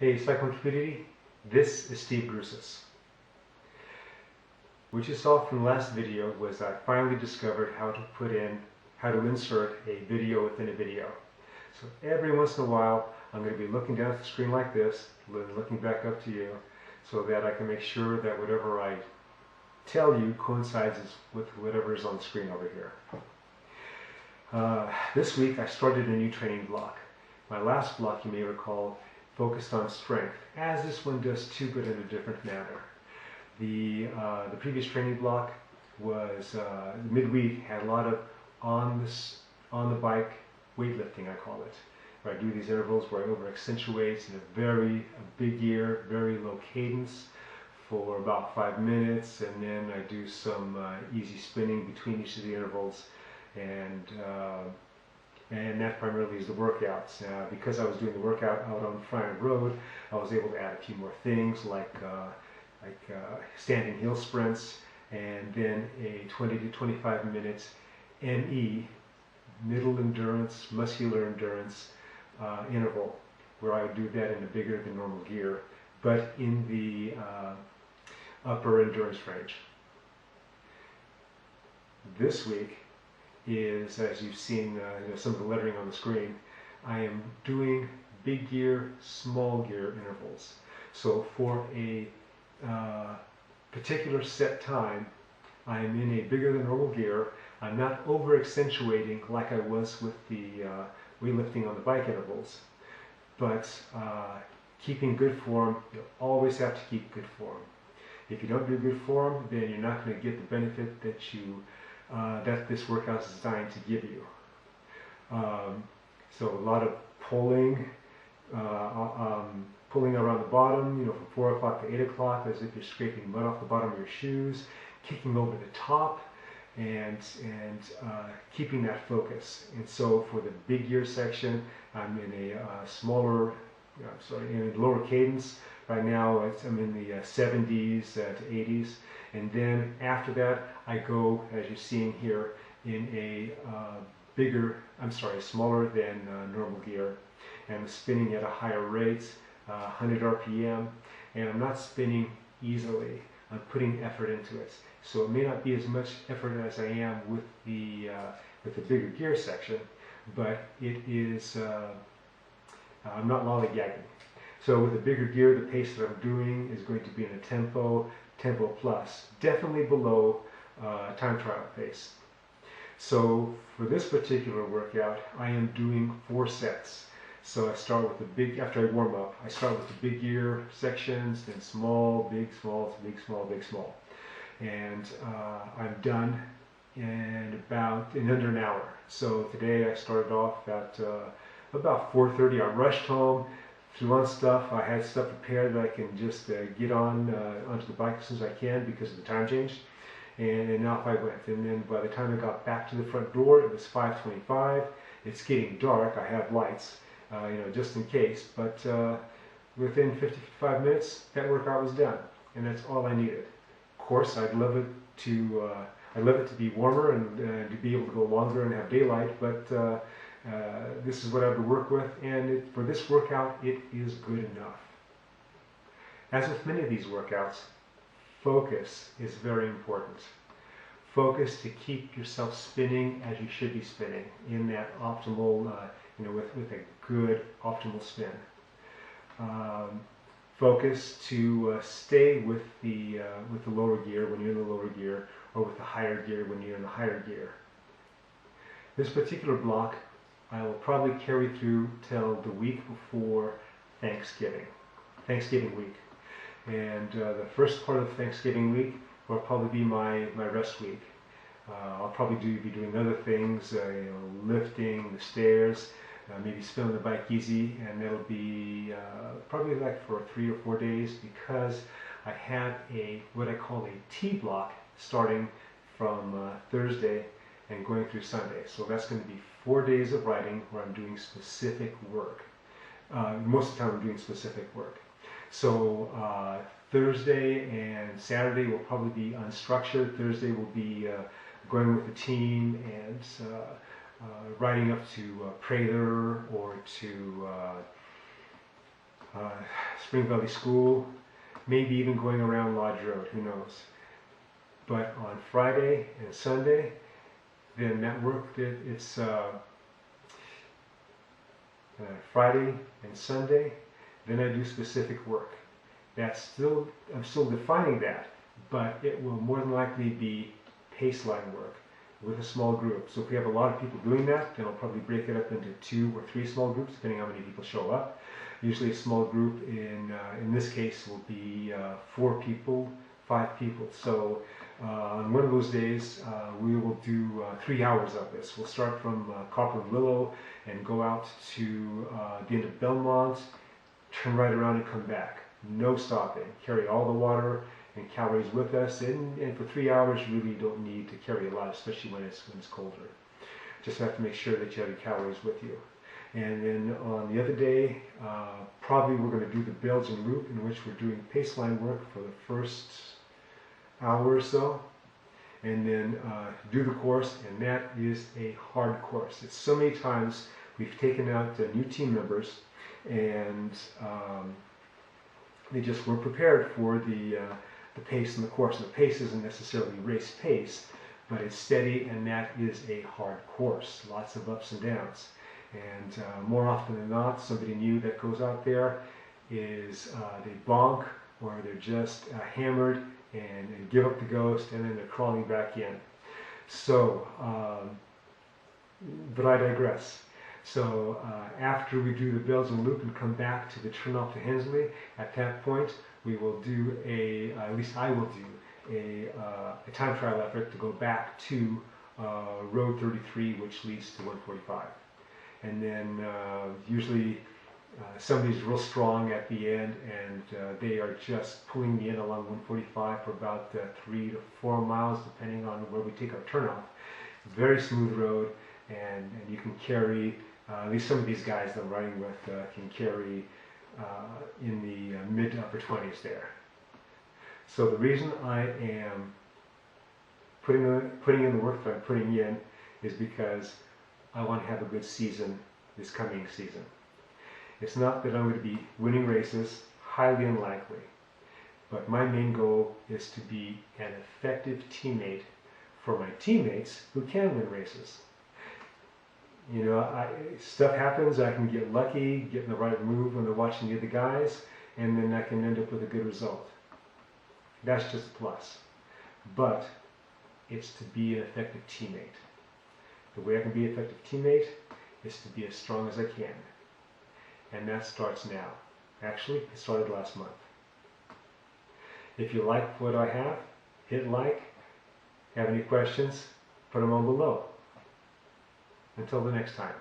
Hey cycling community, this is Steve Grusis. What you saw from the last video was I finally discovered how to insert a video within a video. So every once in a while I'm going to be looking down at the screen like this, looking back up to you, so that I can make sure that whatever I tell you coincides with whatever is on the screen over here. This week I started a new training block. My last block, you may recall, focused on strength, as this one does too, but in a different manner. The previous training block was midweek, had a lot of on the bike weightlifting, I call it, where I do these intervals where I over accentuate in a big gear, very low cadence for about 5 minutes, and then I do some easy spinning between each of the intervals, and that primarily is the workouts. Because I was doing the workout out on Flatland Road, I was able to add a few more things like standing hill sprints, and then a 20 to 25 minutes ME, middle endurance, muscular endurance interval, where I would do that in a bigger than normal gear, but in the upper endurance range. This week is, as you've seen some of the lettering on the screen, I am doing big gear, small gear intervals. So for a particular set time, I am in a bigger than normal gear. I'm not over accentuating like I was with the weightlifting on the bike intervals, but keeping good form. You always have to keep good form. If you don't do good form, then you're not going to get the benefit that this workout is designed to give you. So a lot of pulling around the bottom, from 4 o'clock to 8 o'clock, as if you're scraping mud off the bottom of your shoes, kicking over the top, and keeping that focus. And so for the big gear section, I'm in a lower cadence. Right now I'm in the 70s to 80s. And then after that, I go, as you're seeing here, in a smaller than normal gear. And I'm spinning at a higher rate, 100 RPM, and I'm not spinning easily. I'm putting effort into it. So it may not be as much effort as I am with the bigger gear section, but it is, I'm not lollygagging. So with the bigger gear, the pace that I'm doing is going to be in a tempo plus, definitely below time trial pace. So for this particular workout, I am doing 4 sets. So I start with after I warm up, I start with the big gear sections, then small, big, small, big, small, big, small. And I'm done in under an hour. So today I started off at about 4:30. I rushed home, threw on stuff. I had stuff prepared that I can just get onto the bike as soon as I can because of the time change. And off I went. And then by the time I got back to the front door, it was 5:25. It's getting dark. I have lights, just in case. But within 55 minutes, that workout was done, and that's all I needed. Of course, I'd love it to be warmer and to be able to go longer and have daylight. But this is what I have to work with, and for this workout, it is good enough. As with many of these workouts, focus is very important. Focus to keep yourself spinning as you should be spinning in that optimal, with a good optimal spin. Focus to stay with the lower gear when you're in the lower gear, or with the higher gear when you're in the higher gear. This particular block I will probably carry through till the week before Thanksgiving week. And the first part of Thanksgiving week will probably be my rest week. I'll probably be doing other things, lifting the stairs, maybe spinning the bike easy, and that'll be probably like for 3 or 4 days, because I have what I call a T block starting from Thursday and going through Sunday. So that's going to be 4 days of riding where I'm doing specific work. Most of the time I'm doing specific work. So Thursday and Saturday will probably be unstructured. Thursday will be going with the team and riding up to Prather or to Spring Valley School, maybe even going around Lodge Road, who knows. But on Friday and Sunday, then that work, it's Friday and Sunday, then I do specific work. I'm still defining that, but it will more than likely be pace line work with a small group. So if we have a lot of people doing that, then I'll probably break it up into 2 or 3 small groups, depending on how many people show up. Usually a small group in this case will be 4 people, 5 people. So on one of those days, we will do 3 hours of this. We'll start from Copper and Willow and go out to the end of Belmont, turn right around and come back. No stopping. Carry all the water and calories with us, and for 3 hours you really don't need to carry a lot, especially when it's colder. Just have to make sure that you have your calories with you. And then on the other day, probably we're going to do the Belgian loop, in which we're doing pace line work for the first hour or so, and then do the course, and that is a hard course. It's so many times we've taken out new team members, and they just weren't prepared for the pace in the course. And the pace isn't necessarily race pace, but it's steady, and that is a hard course. Lots of ups and downs. And more often than not, somebody new that goes out there is they bonk, or they're just hammered and give up the ghost, and then they're crawling back in. So, but I digress. So after we do the Belgian loop and come back to the turn off to Hensley, at that point we will do at least I will do a time trial effort to go back to Road 33, which leads to 145. And then usually somebody's real strong at the end, and they are just pulling me in along 145 for about 3 to 4 miles, depending on where we take our turnoff. Very smooth road, and you can carry, at least some of these guys that I'm riding with can carry in the mid to upper 20s there. So the reason I am putting in the work that I'm putting in is because I want to have a good season this coming season. It's not that I'm going to be winning races, highly unlikely, but my main goal is to be an effective teammate for my teammates who can win races. You know, stuff happens, I can get lucky, get in the right move when they're watching the other guys, and then I can end up with a good result. That's just a plus. But it's to be an effective teammate. The way I can be an effective teammate is to be as strong as I can. And that starts now. Actually, it started last month. If you like what I have, hit like. Have any questions? Put them on below. Until the next time.